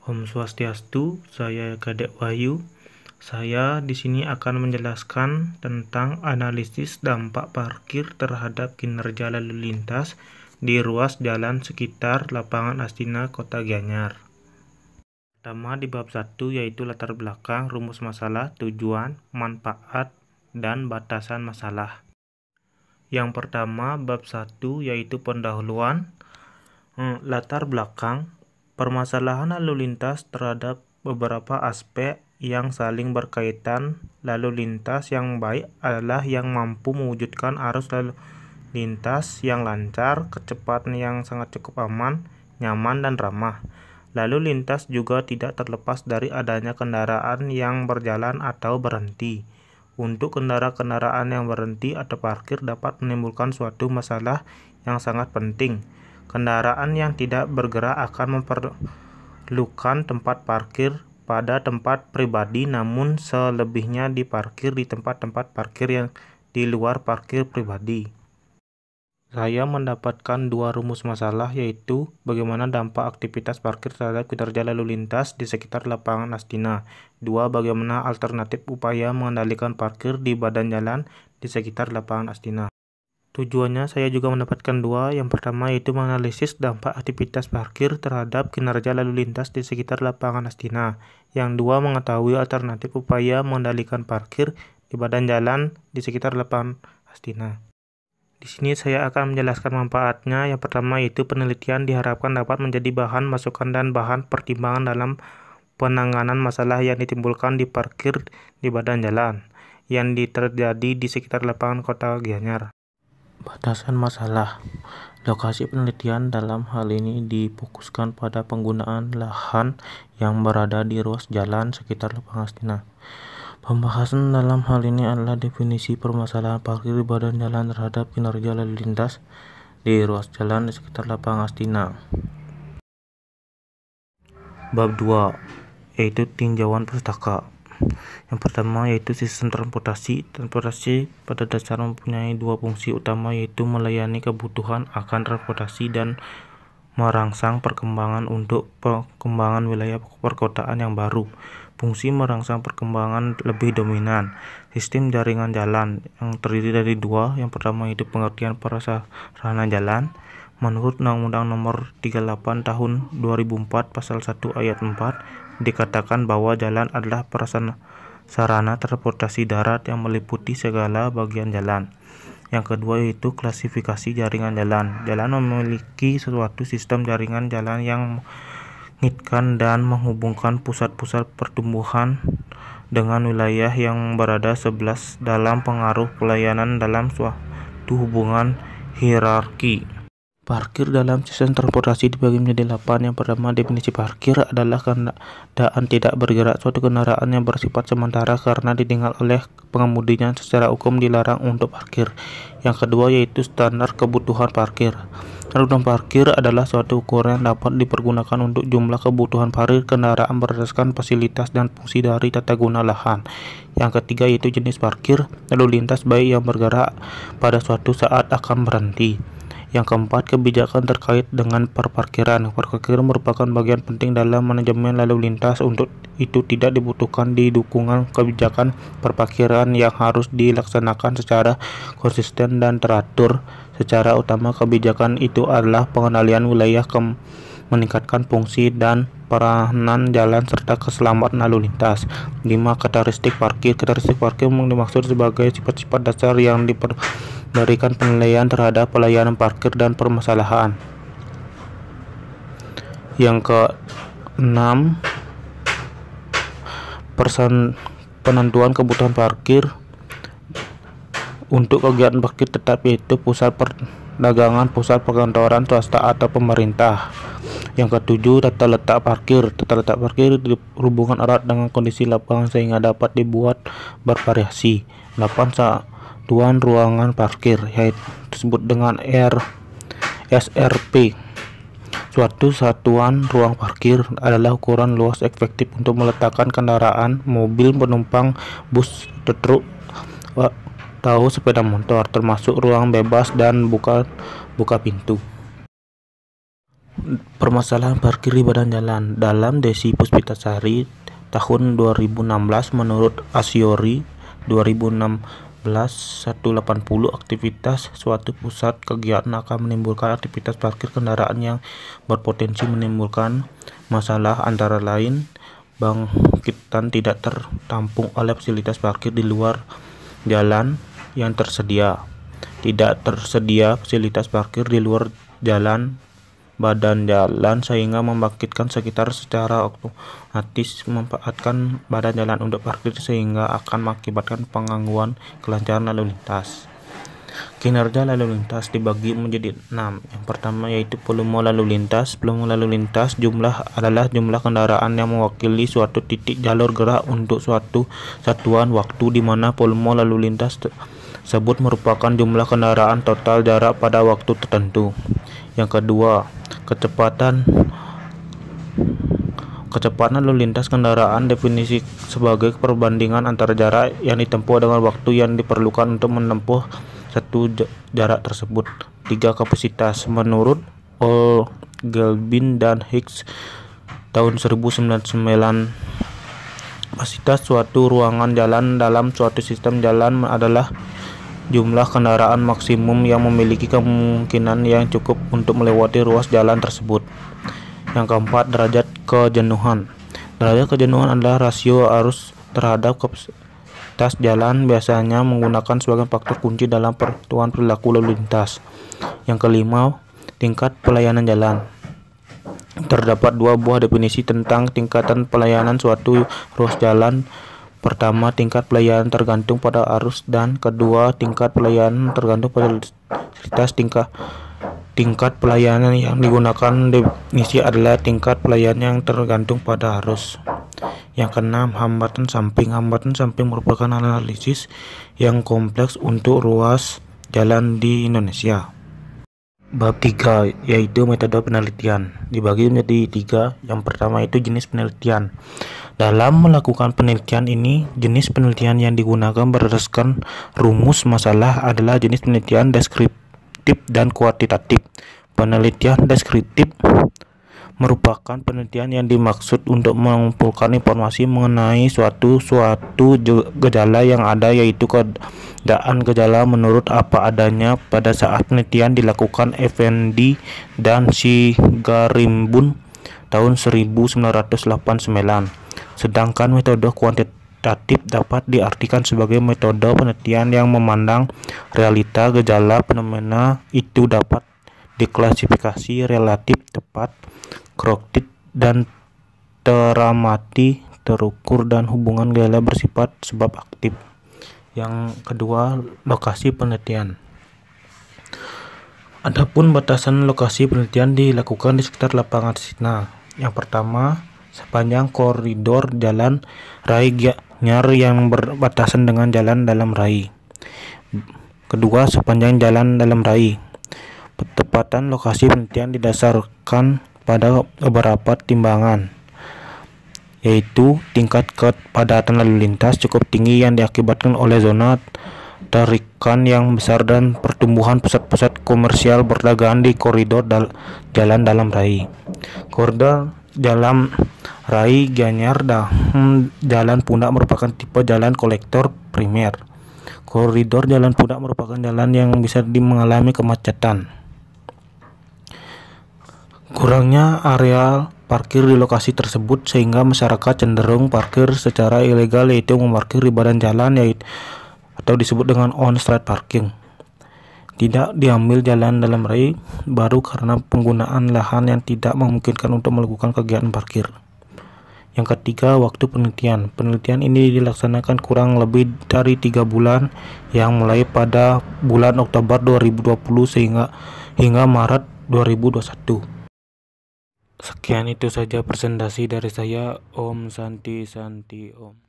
Om Swastiastu, saya Kadek Wahyu. Saya di sini akan menjelaskan tentang analisis dampak parkir terhadap kinerja lalu lintas di ruas jalan sekitar Lapangan Astina, Kota Gianyar. Pertama di bab 1 yaitu latar belakang, rumus masalah, tujuan, manfaat, dan batasan masalah. Yang pertama bab 1 yaitu pendahuluan, latar belakang, permasalahan lalu lintas terhadap beberapa aspek yang saling berkaitan. Lalu lintas yang baik adalah yang mampu mewujudkan arus lalu lintas yang lancar, kecepatan yang sangat cukup aman, nyaman, dan ramah. Lalu lintas juga tidak terlepas dari adanya kendaraan yang berjalan atau berhenti. Untuk kendaraan yang berhenti atau parkir dapat menimbulkan suatu masalah yang sangat penting. Kendaraan yang tidak bergerak akan memerlukan tempat parkir pada tempat pribadi, namun selebihnya diparkir di tempat-tempat parkir yang di luar parkir pribadi. Saya mendapatkan dua rumus masalah, yaitu bagaimana dampak aktivitas parkir terhadap kinerja lalu lintas di sekitar Lapangan Astina. Dua, bagaimana alternatif upaya mengendalikan parkir di badan jalan di sekitar Lapangan Astina. Tujuannya saya juga mendapatkan dua. Yang pertama yaitu menganalisis dampak aktivitas parkir terhadap kinerja lalu lintas di sekitar Lapangan Astina. Yang dua, mengetahui alternatif upaya mengendalikan parkir di badan jalan di sekitar Lapangan Astina. Di sini saya akan menjelaskan manfaatnya. Yang pertama yaitu penelitian diharapkan dapat menjadi bahan masukan dan bahan pertimbangan dalam penanganan masalah yang ditimbulkan di parkir di badan jalan yang terjadi di sekitar lapangan Kota Gianyar. Batasan masalah. Lokasi penelitian dalam hal ini difokuskan pada penggunaan lahan yang berada di ruas jalan sekitar Lapangan Astina. Pembahasan dalam hal ini adalah definisi permasalahan parkir di badan jalan terhadap kinerja lalu lintas di ruas jalan di sekitar Lapangan Astina. Bab 2 yaitu tinjauan pustaka. Yang pertama yaitu sistem transportasi. Transportasi pada dasarnya mempunyai dua fungsi utama, yaitu melayani kebutuhan akan transportasi dan merangsang perkembangan untuk perkembangan wilayah perkotaan yang baru. Fungsi merangsang perkembangan lebih dominan. Sistem jaringan jalan yang terdiri dari dua. Yang pertama yaitu pengertian prasarana jalan. Menurut Undang-Undang Nomor 38 Tahun 2004 Pasal 1 Ayat 4 dikatakan bahwa jalan adalah sarana transportasi darat yang meliputi segala bagian jalan. Yang kedua yaitu klasifikasi jaringan jalan. Jalan memiliki suatu sistem jaringan jalan yang mengaitkan dan menghubungkan pusat-pusat pertumbuhan dengan wilayah yang berada sebelah dalam pengaruh pelayanan dalam suatu hubungan hierarki. Parkir dalam sistem transportasi dibagi menjadi 8. Yang pertama, definisi parkir adalah keadaan tidak bergerak suatu kendaraan yang bersifat sementara karena ditinggal oleh pengemudinya secara hukum dilarang untuk parkir. Yang kedua yaitu standar kebutuhan parkir. Kebutuhan parkir adalah suatu ukuran yang dapat dipergunakan untuk jumlah kebutuhan parkir kendaraan berdasarkan fasilitas dan fungsi dari tata guna lahan. Yang ketiga yaitu jenis parkir. Lalu lintas baik yang bergerak pada suatu saat akan berhenti. Yang keempat, kebijakan terkait dengan perparkiran. Parkir merupakan bagian penting dalam manajemen lalu lintas. Untuk itu tidak dibutuhkan dukungan kebijakan perparkiran yang harus dilaksanakan secara konsisten dan teratur. Secara utama kebijakan itu adalah pengendalian wilayah, meningkatkan fungsi dan peranan jalan serta keselamatan lalu lintas. 5. Karakteristik parkir. Karakteristik parkir dimaksud sebagai sifat-sifat dasar yang diberikan penilaian terhadap pelayanan parkir dan permasalahan. Yang ke-6, penentuan kebutuhan parkir. Untuk kegiatan parkir tetap yaitu pusat perdagangan, pusat perkantoran swasta atau pemerintah. Yang ke-7, tata letak parkir. Tata letak parkir berhubungan erat dengan kondisi lapangan sehingga dapat dibuat bervariasi. 8. Satuan ruangan parkir, yaitu disebut dengan SRP. Suatu satuan ruang parkir adalah ukuran luas efektif untuk meletakkan kendaraan, mobil penumpang, bus, truk, atau sepeda motor, termasuk ruang bebas dan buka pintu. permasalahan parkir di badan jalan. Dalam Desi Puspitasari tahun 2016 menurut Asyori 2016-180 aktivitas suatu pusat kegiatan akan menimbulkan aktivitas parkir kendaraan yang berpotensi menimbulkan masalah, antara lain bangkitan tidak tertampung oleh fasilitas parkir di luar jalan yang tersedia, tidak tersedia fasilitas parkir di luar jalan badan jalan sehingga membangkitkan sekitar secara otomatis memanfaatkan badan jalan untuk parkir sehingga akan mengakibatkan penggangguan kelancaran lalu lintas. Kinerja lalu lintas dibagi menjadi 6. Yang pertama yaitu volume lalu lintas. Volume lalu lintas adalah jumlah kendaraan yang mewakili suatu titik jalur gerak untuk suatu satuan waktu, di mana volume lalu lintas tersebut merupakan jumlah kendaraan total jarak pada waktu tertentu. Yang kedua, kecepatan lalu lintas kendaraan definisi sebagai perbandingan antara jarak yang ditempuh dengan waktu yang diperlukan untuk menempuh satu jarak tersebut. 3. Kapasitas. Menurut Olgelbin dan Hicks tahun 1999, kapasitas suatu ruangan jalan dalam suatu sistem jalan adalah jumlah kendaraan maksimum yang memiliki kemungkinan yang cukup untuk melewati ruas jalan tersebut. Yang keempat, derajat kejenuhan. Derajat kejenuhan adalah rasio arus terhadap kapasitas jalan, biasanya menggunakan sebagai faktor kunci dalam perhitungan perilaku lalu lintas. Yang kelima, tingkat pelayanan jalan. Terdapat 2 buah definisi tentang tingkatan pelayanan suatu ruas jalan. Pertama, tingkat pelayanan tergantung pada arus, dan kedua, tingkat pelayanan tergantung pada fasilitas. Tingkat pelayanan yang digunakan definisi adalah tingkat pelayanan yang tergantung pada arus. Yang keenam, hambatan samping. Hambatan samping merupakan analisis yang kompleks untuk ruas jalan di Indonesia. Bab 3 yaitu metode penelitian dibagi menjadi 3. Yang pertama itu jenis penelitian. Dalam melakukan penelitian ini, jenis penelitian yang digunakan berdasarkan rumus masalah adalah jenis penelitian deskriptif dan kuantitatif. Penelitian deskriptif merupakan penelitian yang dimaksud untuk mengumpulkan informasi mengenai suatu gejala yang ada, yaitu keadaan gejala menurut apa adanya. Pada saat penelitian dilakukan Effendi dan Sigarimbun tahun 1989. Sedangkan metode kuantitatif dapat diartikan sebagai metode penelitian yang memandang realita gejala fenomena itu dapat diklasifikasi relatif, tepat, kronik, dan teramati, terukur, dan hubungan gejala bersifat sebab aktif. Yang kedua, lokasi penelitian. Adapun batasan lokasi penelitian dilakukan di sekitar lapangan Sina. Yang pertama, sepanjang koridor jalan rai Gianyar yang berbatasan dengan jalan dalam rai. Kedua, sepanjang jalan dalam rai. Ketepatan lokasi penelitian didasarkan pada beberapa timbangan, yaitu tingkat kepadatan lalu lintas cukup tinggi yang diakibatkan oleh zona tarikan yang besar dan pertumbuhan pusat-pusat komersial berdagangan di koridor jalan dalam rai. Koridor jalan rai Gianyar dan jalan Pundak merupakan tipe jalan kolektor primer. Koridor jalan Pundak merupakan jalan yang bisa mengalami kemacetan. Kurangnya areal parkir di lokasi tersebut sehingga masyarakat cenderung parkir secara ilegal, yaitu memarkir di badan jalan, atau disebut dengan on-street parking. Tidak diambil jalan dalam rai baru karena penggunaan lahan yang tidak memungkinkan untuk melakukan kegiatan parkir. Yang ketiga, waktu penelitian. Penelitian ini dilaksanakan kurang lebih dari 3 bulan, yang mulai pada bulan Oktober 2020 hingga Maret 2021. Sekian itu saja presentasi dari saya. Om Santi Santi Om.